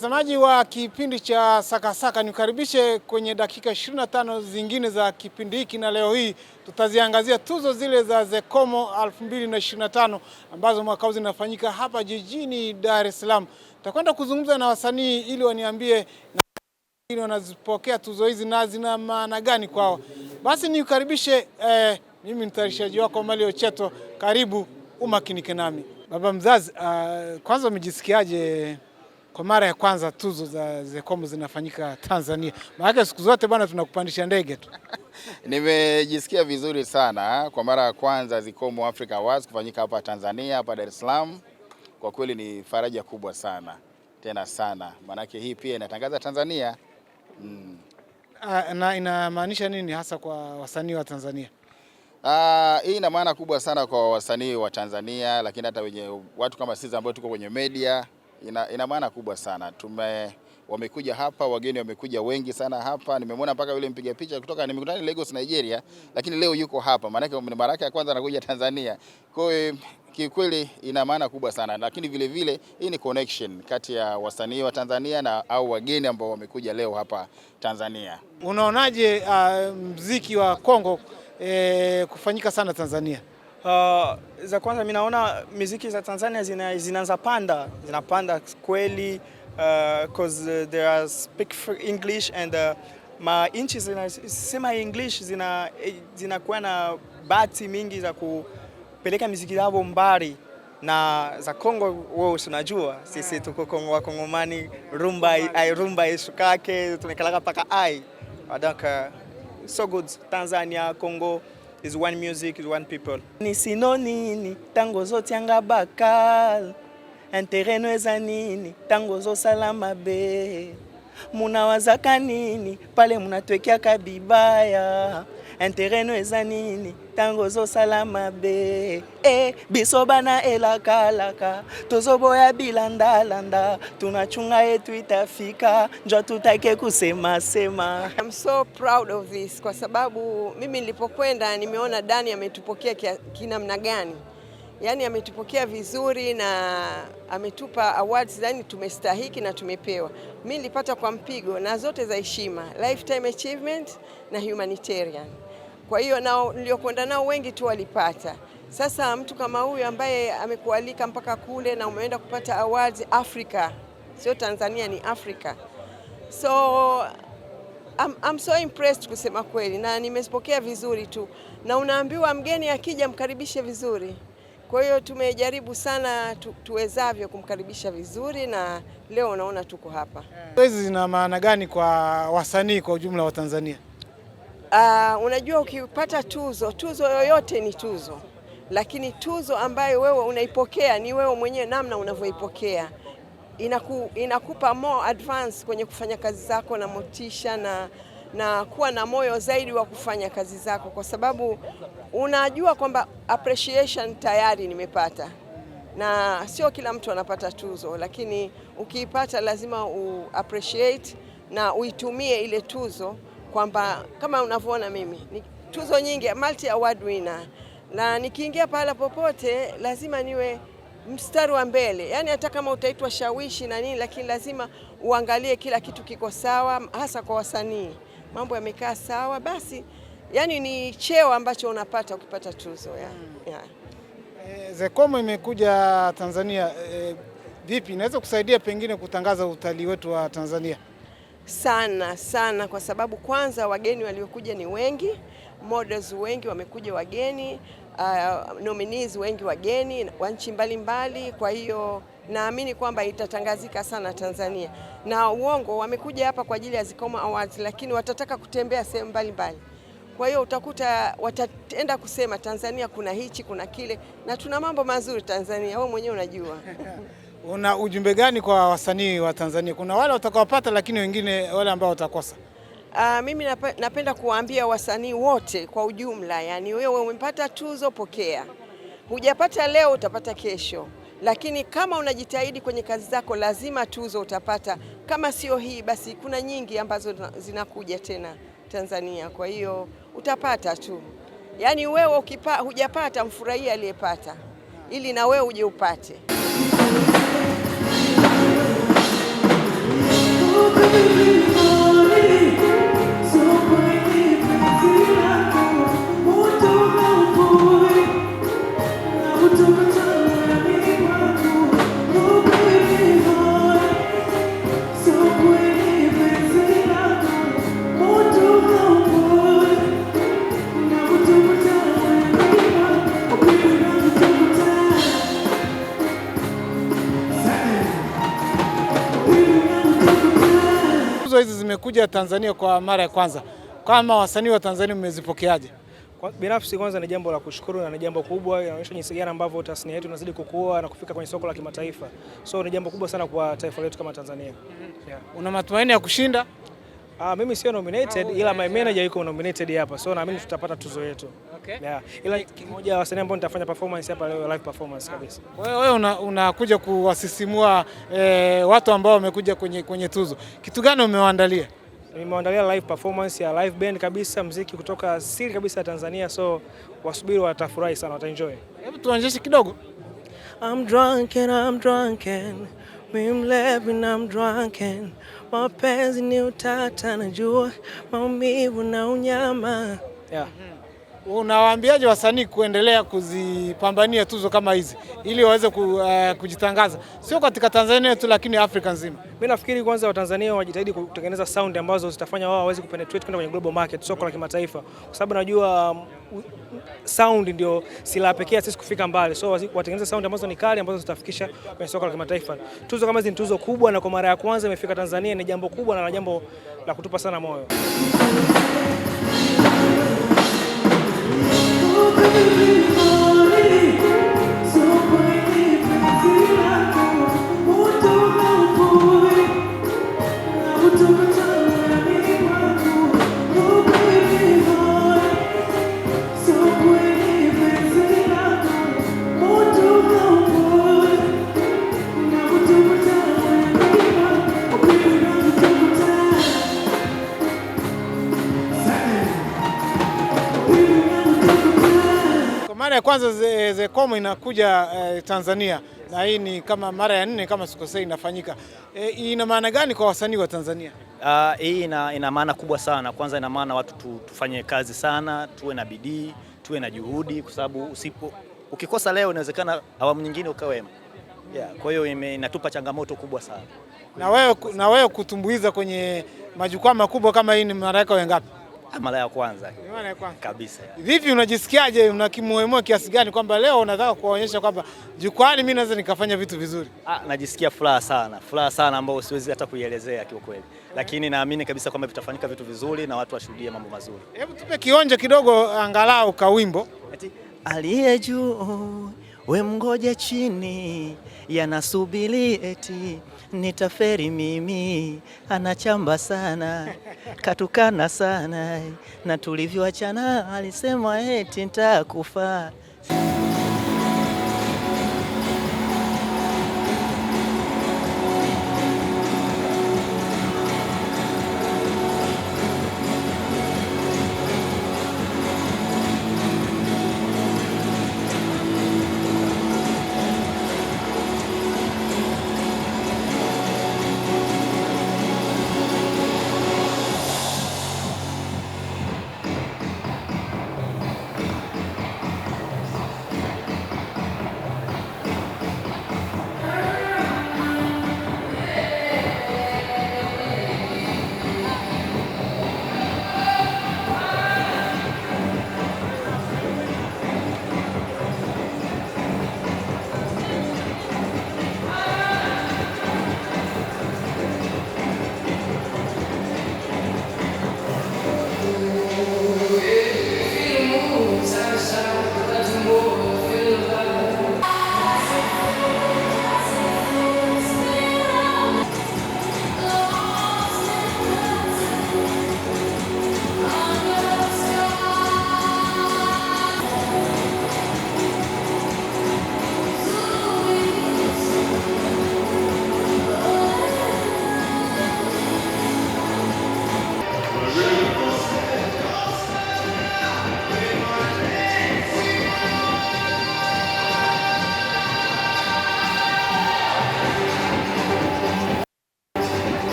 Mtazamaji wa kipindi cha Sakasaka, nikaribishe kwenye dakika 25 zingine za kipindi hiki, na leo hii tutaziangazia tuzo zile za Zekomo 2025 ambazo mwaka huu zinafanyika hapa jijini Dar es Salaam. Tutakwenda kuzungumza na wasanii ili waniambie na wanazipokea tuzo hizi na zina maana gani kwao. Basi nikaribishe mimi mtayarishaji wako Malio Cheto, karibu umakinike nami. Baba mzazi, kwanza umejisikiaje kwa mara ya kwanza tuzo za Zekomo zinafanyika Tanzania? Maana siku zote bwana tunakupandisha ndege tu. Nimejisikia vizuri sana kwa mara ya kwanza Zekomo Africa Awards kufanyika hapa Tanzania, hapa Dar es Salaam. Kwa kweli ni faraja kubwa sana, tena sana. Maana hii pia inatangaza Tanzania. Na inamaanisha nini hasa kwa wasanii wa Tanzania? Hii ina maana kubwa sana kwa wasanii wa Tanzania, lakini hata wenye watu kama sisi ambao tuko kwenye media, ina maana kubwa sana. Wamekuja hapa, wageni wamekuja wengi sana hapa. Nimemwona mpaka yule mpiga picha kutoka nimekutana Lagos, Nigeria, lakini leo yuko hapa. Maana yake ni mara yake ya kwanza anakuja Tanzania. Kwa hiyo kikweli ina maana kubwa sana, lakini vile vile hii ni connection kati ya wasanii wa Tanzania na au wageni ambao wamekuja leo hapa Tanzania. Unaonaje muziki wa Kongo kufanyika sana Tanzania? Za kwanza mimi naona muziki za Tanzania zinapanda kweli, cause they are speak English and ma inchi zinasema English zinakuwa na bahati mingi za kupeleka muziki zao mbali. Na za Kongo wewe unajua sisi tuko Kongo, wa Kongomani, rumba ishukake tumekalaka paka ai. Donc so good. Tanzania, Congo is one music, is one people. Ni sinonini tango zote anga bakal intereno eza nini tango zo salama be munawazaka nini pale munatwekea kabibaya intereno eza nini tango zo salama be biso bana elakalaka tozoboya bilandalanda tunachunga yetu itafika njo tutake kusema sema. I'm so proud of this kwa sababu mimi nilipokwenda nimeona Dani ametupokea kinamna gani. Yani ametupokea vizuri na ametupa awards, yani tumestahiki na tumepewa. Mimi nilipata kwa mpigo na zote za heshima, lifetime achievement na humanitarian. Kwa hiyo nao niliokwenda nao wengi tu walipata. Sasa mtu kama huyu ambaye amekualika mpaka kule na umeenda kupata awards Africa, sio Tanzania, ni Africa. So I'm so impressed kusema kweli, na nimezipokea vizuri tu, na unaambiwa mgeni akija mkaribishe vizuri. Kwa hiyo tumejaribu sana tuwezavyo kumkaribisha vizuri, na leo unaona tuko hapa. Hizi zina maana gani kwa wasanii kwa ujumla wa Tanzania? Unajua ukipata tuzo yoyote ni tuzo, lakini tuzo ambayo wewe unaipokea ni wewe mwenyewe namna unavyoipokea. Inakupa more advance kwenye kufanya kazi zako na motisha na kuwa na moyo zaidi wa kufanya kazi zako, kwa sababu unajua kwamba appreciation tayari nimepata. Na sio kila mtu anapata tuzo, lakini ukiipata lazima appreciate na uitumie ile tuzo, kwamba kama unavyoona mimi ni tuzo nyingi, multi award winner, na nikiingia pala popote lazima niwe mstari wa mbele. Yani hata kama utaitwa shawishi na nini, lakini lazima uangalie kila kitu kiko sawa, hasa kwa wasanii. Mambo yamekaa sawa, basi yani ni cheo ambacho unapata ukipata tuzo yeah. Zekomo imekuja Tanzania, vipi inaweza kusaidia pengine kutangaza utalii wetu wa Tanzania? Sana kwa sababu kwanza wageni waliokuja ni wengi, models wengi wamekuja wageni, nominees wengi wageni wa nchi mbalimbali. Kwa hiyo naamini kwamba itatangazika sana Tanzania. Na uongo, wamekuja hapa kwa ajili ya Zekomo Awards, lakini watataka kutembea sehemu mbalimbali. Kwa hiyo utakuta wataenda kusema Tanzania kuna hichi, kuna kile, na tuna mambo mazuri Tanzania, wewe mwenyewe unajua. Una ujumbe gani kwa wasanii wa Tanzania? Kuna wale watakaopata, lakini wengine wale ambao watakosa. Mimi napenda kuwaambia wasanii wote kwa ujumla, yani wewe umepata tuzo, pokea. Hujapata leo utapata kesho, lakini kama unajitahidi kwenye kazi zako lazima tuzo utapata. Kama sio hii basi kuna nyingi ambazo zinakuja tena Tanzania, kwa hiyo utapata tu. Yani wewe hujapata, mfurahie aliyepata ili na wewe uje upate. Tuzo hizi zimekuja Tanzania kwa mara ya kwanza. Kama wasanii wa Tanzania mmezipokeaje? Binafsi kwanza ni jambo la kushukuru na ni jambo kubwa, inaonyesha jinsi gani ambavyo tasnia yetu inazidi kukua na kufika kwenye soko la kimataifa. So ni jambo kubwa sana kwa taifa letu kama Tanzania. Yeah. Una matumaini ya kushinda? Mimi sio nominated ila my manager yuko nominated hapa. So naamini tutapata tuzo yetu. Okay. Yeah. Ila kimoja wasanii ambao nitafanya performance hapa leo, live performance kabisa. Wewe unakuja kuwasisimua watu ambao wamekuja kwenye tuzo. Kitu gani umewaandalia? Nimeandalia live performance ya live band kabisa, muziki kutoka asili kabisa ya Tanzania, so wasubiri, watafurahi sana, wataenjoy. Hebu tuonyeshe kidogo. I'm drunken, mimi mlevi na I'm drunken. Mapenzi ni utata, najua maumivu na unyama. Yeah. Unawaambiaje wasanii kuendelea kuzipambania tuzo kama hizi ili waweze kujitangaza sio katika Tanzania tu lakini Afrika nzima? Mimi nafikiri kwanza Watanzania wajitahidi kutengeneza sound ambazo zitafanya wao waweze kupenetrate kwenda kwenye global market, soko la kimataifa, kwa sababu najua sound ndio silaha pekee sisi kufika mbali. So watengeneze sound ambazo ni kali, ambazo zitafikisha kwenye soko la kimataifa. Tuzo kama hizi ni tuzo kubwa, na kwa mara ya kwanza imefika Tanzania, ni jambo kubwa na jambo la kutupa sana moyo. Mara ya kwanza Zekomo inakuja Tanzania na hii ni kama mara ya 4 kama sikosei inafanyika. Ina maana gani kwa wasanii wa Tanzania? Hii ina maana kubwa sana. Kwanza ina maana watu tufanye kazi sana, tuwe na bidii, tuwe na juhudi, kwa sababu ukikosa leo inawezekana awamu nyingine ukawema. Yeah, kwa hiyo inatupa changamoto kubwa sana. Na wewe kutumbuiza kwenye majukwaa makubwa kama hii ni mara yako ngapi? Mara ya kwanza. Mara ya kwanza Kabisa. Vipi unajisikiaje, unakimoyo kiasi gani kwamba leo unataka kuonyesha kwamba jukwani mimi naweza nikafanya vitu vizuri? Najisikia furaha sana ambayo siwezi hata kuielezea kiukweli. Lakini naamini kabisa kwamba vitafanyika vitu vizuri na watu washuhudie mambo mazuri. Hebu tupe kionjo kidogo angalau kawimbo. Aliye juu we mngoje chini, yanasubiri eti nitaferi mimi, anachamba sana, katukana sana, na tulivyoachana alisema eti nitakufa.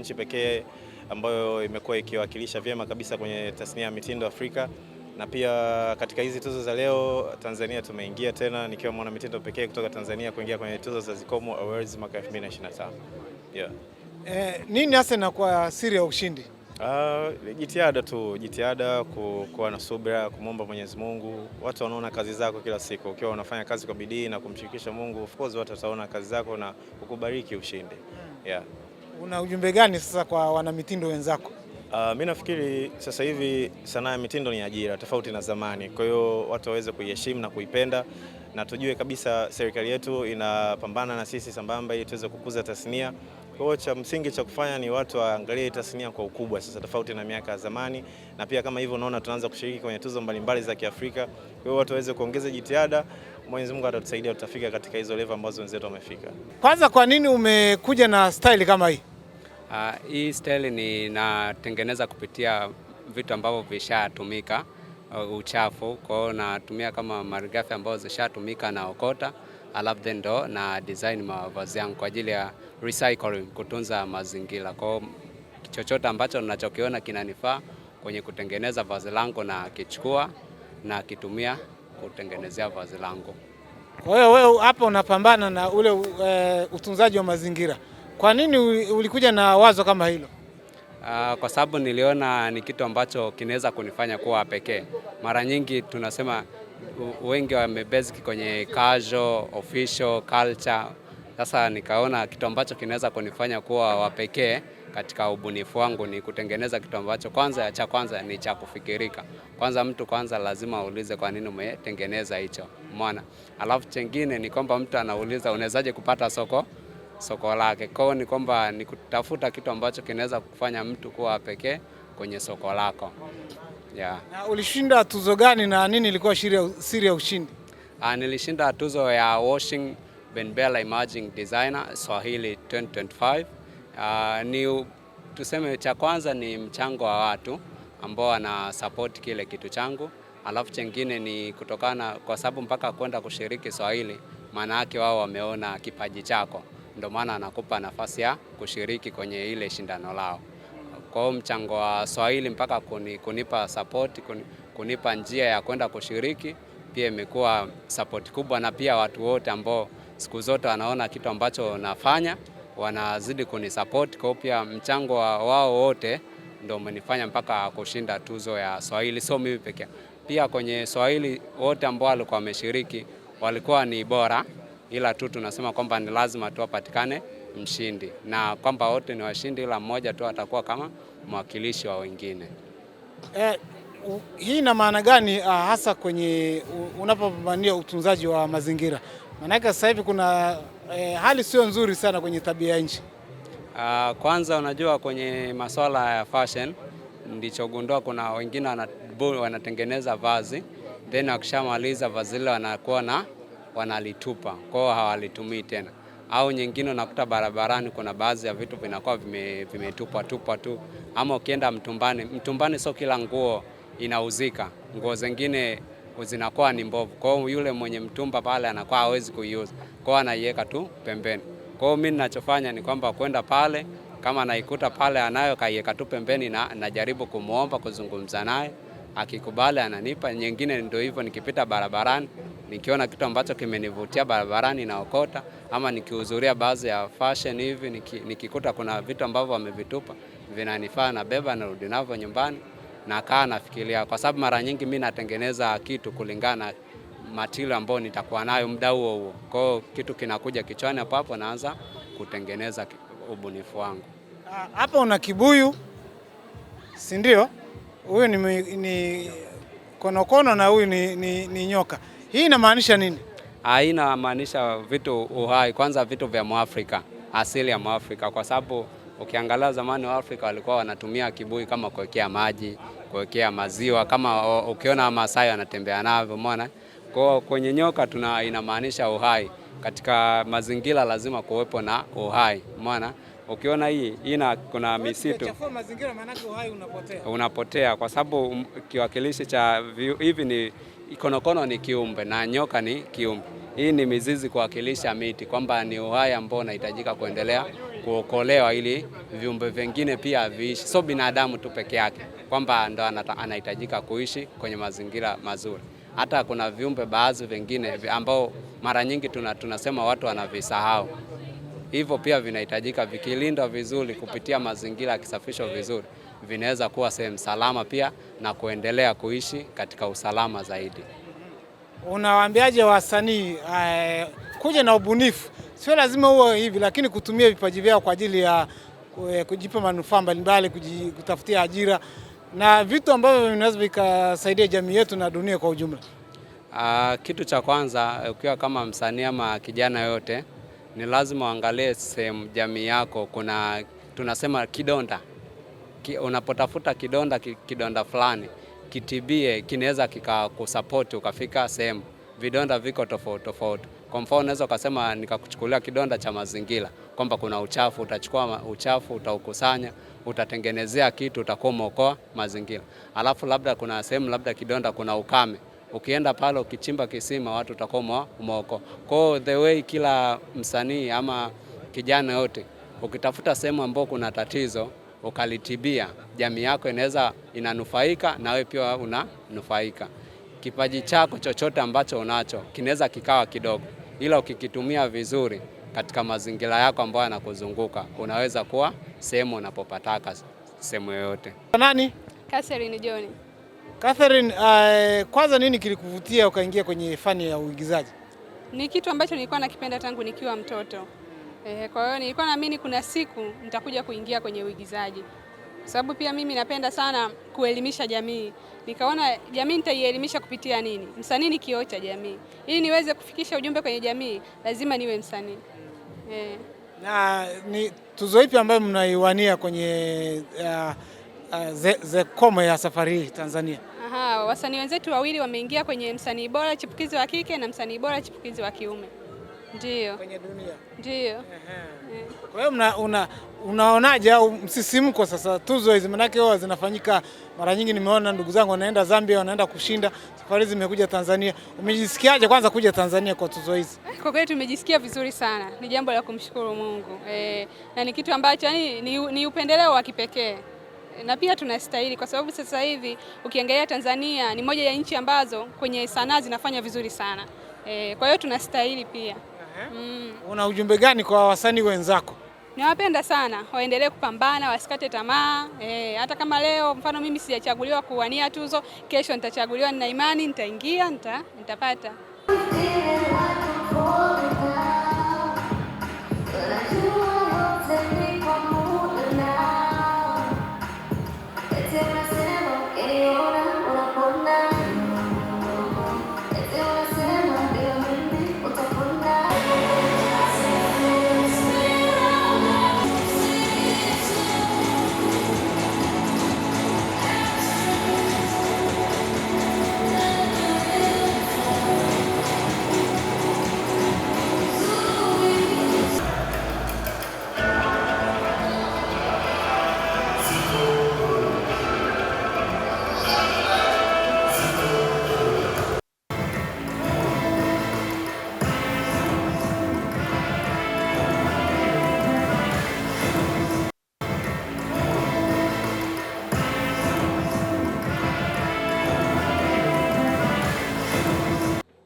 nchi pekee ambayo imekuwa ikiwakilisha vyema kabisa kwenye tasnia ya mitindo Afrika. Na pia katika hizi tuzo za leo Tanzania tumeingia tena nikiwa mwana mitindo pekee kutoka Tanzania kuingia kwenye tuzo za Zecomo Awards mwaka 2025. Yeah. Nini hasa na kwa siri ya ushindi? Jitihada tu, jitihada, kuwa na subira, kumwomba Mwenyezi Mungu. Watu wanaona kazi zako kila siku. Ukiwa unafanya kazi kwa bidii na kumshirikisha Mungu, of course watu wataona kazi zako na kukubariki ushindi. Yeah. Una ujumbe gani sasa kwa wanamitindo wenzako? Mimi nafikiri sasa hivi sanaa ya mitindo ni ajira tofauti na zamani. Kwa hiyo watu waweze kuiheshimu na kuipenda, na tujue kabisa serikali yetu inapambana na sisi sambamba ili tuweze kukuza tasnia. Kwa hiyo cha msingi cha kufanya ni watu waangalie tasnia kwa ukubwa sasa, tofauti na miaka ya zamani, na pia kama hivyo unaona tunaanza kushiriki kwenye tuzo mbalimbali za Kiafrika. Kwa hiyo watu waweze kuongeza jitihada, Mwenyezi Mungu atatusaidia tutafika katika hizo level ambazo wenzetu wamefika. Kwanza, kwa nini umekuja na style kama hii? Hii style natengeneza kupitia vitu ambavyo vishatumika, uchafu. Kwa hiyo natumia kama malighafi ambazo zishatumika na okota, alafu then ndo na design mavazi yangu kwa ajili ya recycling, kutunza mazingira. Kwa hiyo chochote ambacho ninachokiona kinanifaa kwenye kutengeneza vazi langu na kichukua na kitumia kutengenezea vazi langu. Kwa hiyo wewe hapa unapambana na ule utunzaji wa mazingira. Kwa nini ulikuja na wazo kama hilo? Kwa sababu niliona ni kitu ambacho kinaweza kunifanya kuwa pekee. Mara nyingi tunasema wengi wamebasic kwenye casual, official, culture. Sasa nikaona kitu ambacho kinaweza kunifanya kuwa wa pekee katika ubunifu wangu ni kutengeneza kitu ambacho cha kwanza ni cha kufikirika. Kwanza mtu lazima aulize kwa nini umetengeneza hicho. Umeona? Alafu chengine ni kwamba mtu anauliza unawezaje kupata soko lake. Kwa hiyo ni kwamba ni kutafuta kitu ambacho kinaweza kufanya mtu kuwa pekee kwenye soko lako. Yeah. Na ulishinda tuzo gani na nini ilikuwa siri ya ushindi? Nilishinda tuzo ya Washing Benbella Emerging Designer Swahili 2025. Tuseme cha kwanza ni mchango wa watu ambao wana support kile kitu changu. Alafu chengine ni kutokana kwa sababu mpaka kwenda kushiriki Swahili, maana yake wao wameona kipaji chako. Ndio maana anakupa nafasi ya kushiriki kwenye ile shindano lao. Kwa hiyo mchango wa Swahili mpaka kunipa support, kunipa njia ya kwenda kushiriki, pia imekuwa support kubwa, na pia watu wote ambao siku zote wanaona kitu ambacho nafanya wanazidi kunisupport. Kwa hiyo pia mchango wao wote ndio umenifanya mpaka kushinda tuzo ya Swahili. So mimi pekee. Pia kwenye Swahili wote ambao walikuwa wameshiriki walikuwa ni bora, ila tu tunasema kwamba ni lazima tu apatikane mshindi, na kwamba wote ni washindi ila mmoja tu atakuwa kama mwakilishi wa wengine. Hii ina maana gani hasa kwenye unapopambania utunzaji wa mazingira? Maana sasa hivi kuna hali sio nzuri sana kwenye tabia nchi. Kwanza unajua kwenye masuala ya fashion ndichogundua kuna wengine wanatengeneza vazi, then wakishamaliza vazi ile wanakuwa wanalitupa, kwa hiyo hawalitumii tena. Au nyingine unakuta barabarani kuna baadhi ya vitu vinakuwa vimetupwa tu. Ama ukienda Mtumbani sio kila nguo inauzika. Nguo zingine zinakuwa ni mbovu. Kwa hiyo yule mwenye mtumba pale anakuwa hawezi kuiuza. Kwa hiyo anaiweka tu pembeni. Kwa hiyo mimi ninachofanya ni kwamba kwenda pale, kama naikuta pale anayo kaiweka tu pembeni, na najaribu kumuomba, kuzungumza naye. Akikubali ananipa. Nyingine ndio hivyo, nikipita barabarani nikiona kitu ambacho kimenivutia barabarani naokota, ama nikihudhuria baadhi ya fashion hivi nikikuta kuna vitu ambavyo wamevitupa vinanifaa, na beba narudi navyo nyumbani na kaa nafikiria, kwa sababu mara nyingi mimi natengeneza kitu kulingana na material ambayo nitakuwa nayo muda huo. Kwa hiyo kitu kinakuja kichwani hapo naanza kutengeneza ubunifu wangu. Hapa una kibuyu, si ndio? Huyu ni konokono na huyu ni nyoka. Hii inamaanisha nini? Hii inamaanisha vitu uhai, kwanza vitu vya Mwafrika, asili ya Mwafrika, kwa sababu ukiangalia zamani wa Afrika walikuwa wanatumia kibuyu kama kuwekea maji, kuwekea maziwa, kama ukiona Masai wanatembea navyo, umeona? Kwa kwenye nyoka inamaanisha uhai. Katika mazingira lazima kuwepo na uhai, umeona? Ukiona hii kuna misitu, mazingira maana uhai unapotea kwa sababu kiwakilishi cha hivi ni konokono ni kiumbe na nyoka ni kiumbe. Hii ni mizizi kuwakilisha miti, kwamba ni uhai ambao unahitajika kuendelea kuokolewa ili viumbe vingine pia viishi, so binadamu tu peke yake kwamba ndo anahitajika kuishi kwenye mazingira mazuri. Hata kuna viumbe baadhi vingine ambao mara nyingi tunasema watu wanavisahau, hivyo pia vinahitajika, vikilindwa vizuri kupitia mazingira yakisafishwa vizuri, vinaweza kuwa sehemu salama pia na kuendelea kuishi katika usalama zaidi. Unawaambiaje wasanii kuja na ubunifu? Sio lazima huo hivi, lakini kutumia vipaji vyao kwa ajili ya kujipa manufaa mbalimbali, kutafutia ajira na vitu ambavyo vinaweza vikasaidia jamii yetu na dunia kwa ujumla. Kitu cha kwanza, ukiwa kama msanii ama kijana yote, ni lazima uangalie sehemu jamii yako kuna tunasema kidonda. Unapotafuta kidonda fulani, kitibie, kinaweza kikakusupport ukafika sehemu. Vidonda viko tofauti tofauti. Kwa mfano unaweza ukasema nikakuchukulia kidonda cha mazingira, kwamba kuna uchafu, utachukua uchafu, utaukusanya, utatengenezea kitu, utakuwa umeokoa mazingira. Alafu labda kuna sehemu labda kidonda kuna ukame. Ukienda pale ukichimba kisima, watu utakuwa umeokoa. Kwa the way kila msanii ama kijana yote, ukitafuta sehemu ambapo kuna tatizo, ukalitibia, jamii yako inanufaika na wewe pia unanufaika. Kipaji chako chochote ambacho unacho kinaweza kikawa kidogo, ila ukikitumia vizuri katika mazingira yako ambayo yanakuzunguka, unaweza kuwa sehemu unapopataka sehemu yoyote. Nani? Catherine John. Catherine, kwanza nini kilikuvutia ukaingia kwenye fani ya uigizaji? Ni kitu ambacho nilikuwa nakipenda tangu nikiwa mtoto. Kwa hiyo nilikuwa naamini kuna siku nitakuja kuingia kwenye uigizaji. Sababu pia mimi napenda sana kuelimisha jamii. Nikaona jamii nitaielimisha kupitia nini? Msanii ni kioo cha jamii. Ili niweze kufikisha ujumbe kwenye jamii, lazima niwe msanii. Na ni tuzo ipi ambayo mnaiwania kwenye Zekomo ya safari hii Tanzania? Wasanii wenzetu wawili wameingia kwenye msanii bora chipukizi wa kike na msanii bora chipukizi wa kiume. Ndio. Kwenye dunia. Ndio. Kwa hiyo unaonaje au msisimko sasa tuzo hizi, manake wao zinafanyika mara nyingi, nimeona ndugu zangu wanaenda Zambia, wanaenda kushinda, safari zimekuja Tanzania. Umejisikiaje kwanza kuja Tanzania kwa tuzo hizi? Kwa kweli tumejisikia vizuri sana. Ni jambo la kumshukuru Mungu. Na ni kitu ambacho ni upendeleo wa kipekee. Na pia tunastahili kwa sababu sasa hivi ukiangalia Tanzania ni moja ya nchi ambazo kwenye sanaa zinafanya vizuri sana. Kwa hiyo tunastahili pia. Una ujumbe gani kwa wasanii wenzako? Nawapenda sana, waendelee kupambana, wasikate tamaa. Hata kama leo mfano mimi sijachaguliwa kuwania tuzo, kesho nitachaguliwa, nina imani nitaingia, nitapata.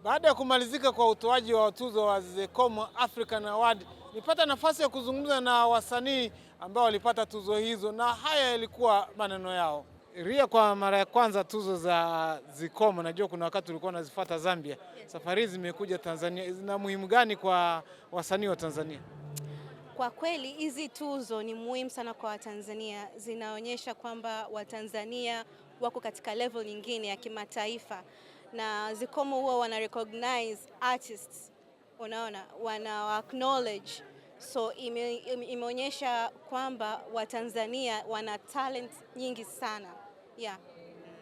Baada ya kumalizika kwa utoaji wa tuzo wa Zekomo African Award, nipata nafasi ya kuzungumza na wasanii ambao walipata tuzo hizo, na haya yalikuwa maneno yao. Ria, kwa mara ya kwanza tuzo za Zekomo, najua kuna wakati ulikuwa unazifuata Zambia. Safari hizi zimekuja Tanzania, zina muhimu gani kwa wasanii wa Tanzania? Kwa kweli hizi tuzo ni muhimu sana kwa Watanzania, zinaonyesha kwamba Watanzania wako katika level nyingine ya kimataifa. Na Zekomo huwa wana recognize artists, unaona, wana acknowledge, so imeonyesha kwamba Watanzania wana talent nyingi sana.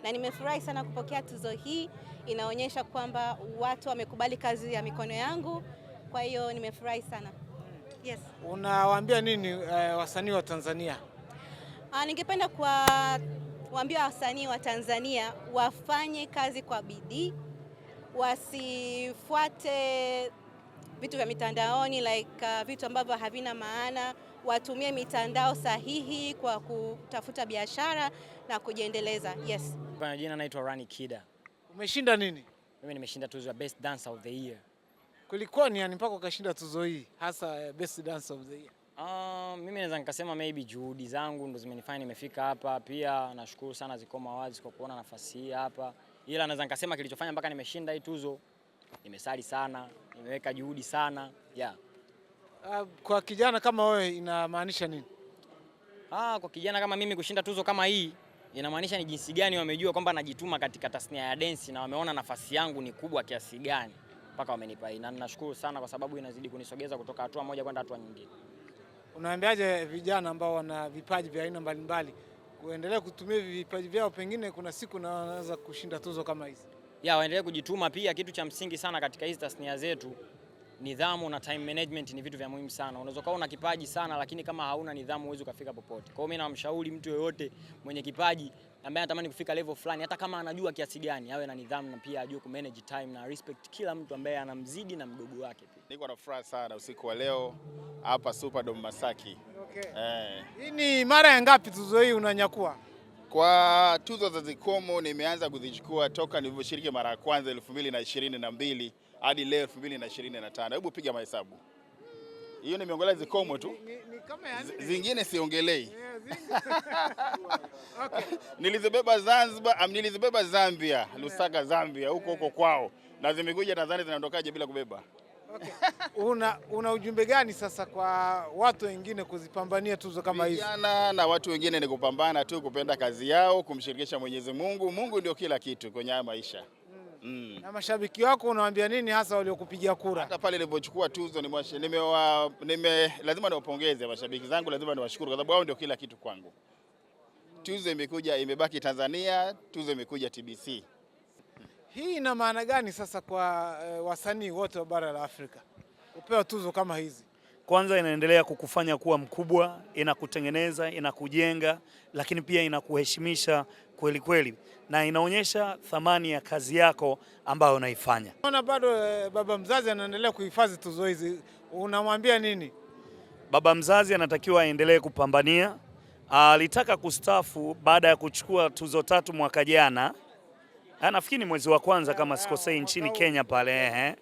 Na nimefurahi sana kupokea tuzo hii, inaonyesha kwamba watu wamekubali kazi ya mikono yangu, kwa hiyo nimefurahi sana. Yes. Unawaambia nini wasanii wa Tanzania? Ningependa waambia wasanii wa Tanzania wafanye kazi kwa bidii, wasifuate vitu vya mitandaoni vitu ambavyo havina maana, watumie mitandao sahihi kwa kutafuta biashara na kujiendeleza. Yes. Kwa jina naitwa Rani Kida. Umeshinda nini? Mimi nimeshinda tuzo ya Best Dancer of the Year. Kulikoni yani mpaka ukashinda tuzo hii hasa Best Dancer of the Year? Mimi naweza nikasema maybe juhudi zangu ndo zimenifanya nimefika hapa. Pia nashukuru sana Zecomo Awards kwa kuona nafasi hii hapa. Ila naweza nikasema kilichofanya mpaka nimeshinda hii tuzo, nimesali sana, nimeweka juhudi sana. Yeah. Kwa kijana kama wewe inamaanisha nini? Kwa kijana kama mimi kushinda tuzo kama hii inamaanisha ni jinsi gani wamejua kwamba najituma katika tasnia ya dance na wameona nafasi yangu ni kubwa kiasi gani mpaka wamenipa hii. Na ninashukuru sana kwa sababu inazidi kunisogeza kutoka hatua moja kwenda hatua nyingine. Unaambiaje vijana ambao wana vipaji vya aina mbalimbali kuendelea kutumia vipaji vyao, pengine kuna siku na wanaweza kushinda tuzo kama hizi? Waendelee kujituma. Pia kitu cha msingi sana katika hizi tasnia zetu, nidhamu na time management ni vitu vya muhimu sana. Unaweza kuwa una kipaji sana lakini kama hauna nidhamu huwezi kufika popote. Kwa hiyo mimi namshauri mtu yeyote mwenye kipaji ambaye anatamani kufika level fulani, hata kama anajua kiasi gani, awe na nidhamu na pia ajue ku manage time na respect kila mtu ambaye anamzidi na mdogo wake pia. Niko na furaha sana usiku wa leo hapa Superdome Masaki. Okay. Hii ni mara ya ngapi tuzo hii unanyakua? Kwa tuzo za Zecomo nimeanza kuzichukua toka nilivyoshiriki mara ya kwanza 2022 hadi leo 2025. Hebu piga mahesabu. Hiyo nimeongelea Zecomo tu. Ni kama yani zingine siongelei. Okay. Nilizibeba Zanzibar, nilizibeba Zambia, Lusaka Zambia, huko kwao. Na zimekuja Tanzania zinaondokaje bila kubeba? Okay. Una ujumbe gani sasa kwa watu wengine kuzipambania tuzo kama hizi? Vijana na watu wengine ni kupambana tu, kupenda kazi yao, kumshirikisha Mwenyezi Mungu. Mungu ndio kila kitu kwenye haya maisha. Na mashabiki wako unawaambia nini hasa waliokupigia kura? Hata pale nilipochukua tuzo lazima niwapongeze mashabiki zangu, lazima niwashukuru kwa sababu wao ndio kila kitu kwangu. Tuzo imekuja, imebaki Tanzania, tuzo imekuja TBC. Hii ina maana gani sasa kwa wasanii wote wa bara la Afrika kupewa tuzo kama hizi? Kwanza inaendelea kukufanya kuwa mkubwa, inakutengeneza, inakujenga, lakini pia inakuheshimisha kweli kweli na inaonyesha thamani ya kazi yako ambayo unaifanya. Unaona bado baba mzazi anaendelea kuhifadhi tuzo hizi, unamwambia nini? Baba mzazi anatakiwa aendelee kupambania. Alitaka kustaafu baada ya kuchukua tuzo 3 mwaka jana. Nafikiri mwezi wa kwanza kama sikosei nchini Kenya pale.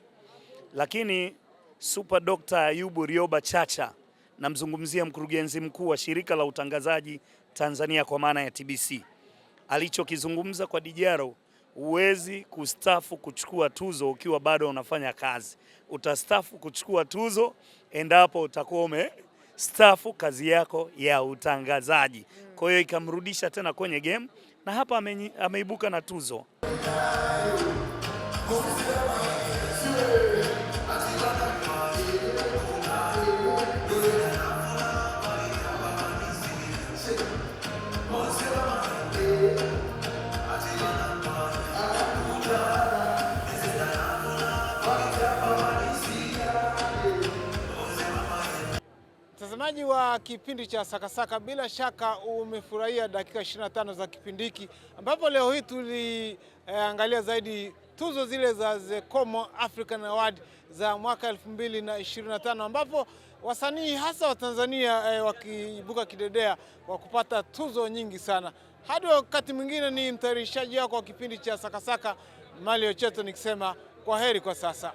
Lakini Super Dr. Ayubu Rioba Chacha, namzungumzia mkurugenzi mkuu wa shirika la utangazaji Tanzania kwa maana ya TBC. Alichokizungumza kwa Dijaro, huwezi kustaafu kuchukua tuzo ukiwa bado unafanya kazi. Utastaafu kuchukua tuzo endapo utakuwa umestaafu kazi yako ya utangazaji. Kwa hiyo ikamrudisha tena kwenye game na hapa ameibuka na tuzo. Mtazamaji wa kipindi cha Sakasaka, bila shaka umefurahia dakika 25 za kipindi hiki ambapo leo hii tuliangalia zaidi tuzo zile za Zecomo African Award za mwaka 2025 ambapo wasanii hasa wa Tanzania wakiibuka kidedea kwa kupata tuzo nyingi sana. Hadi wakati mwingine, ni mtayarishaji wako wa kipindi cha Sakasaka Malio Cheto nikisema kwaheri kwa sasa.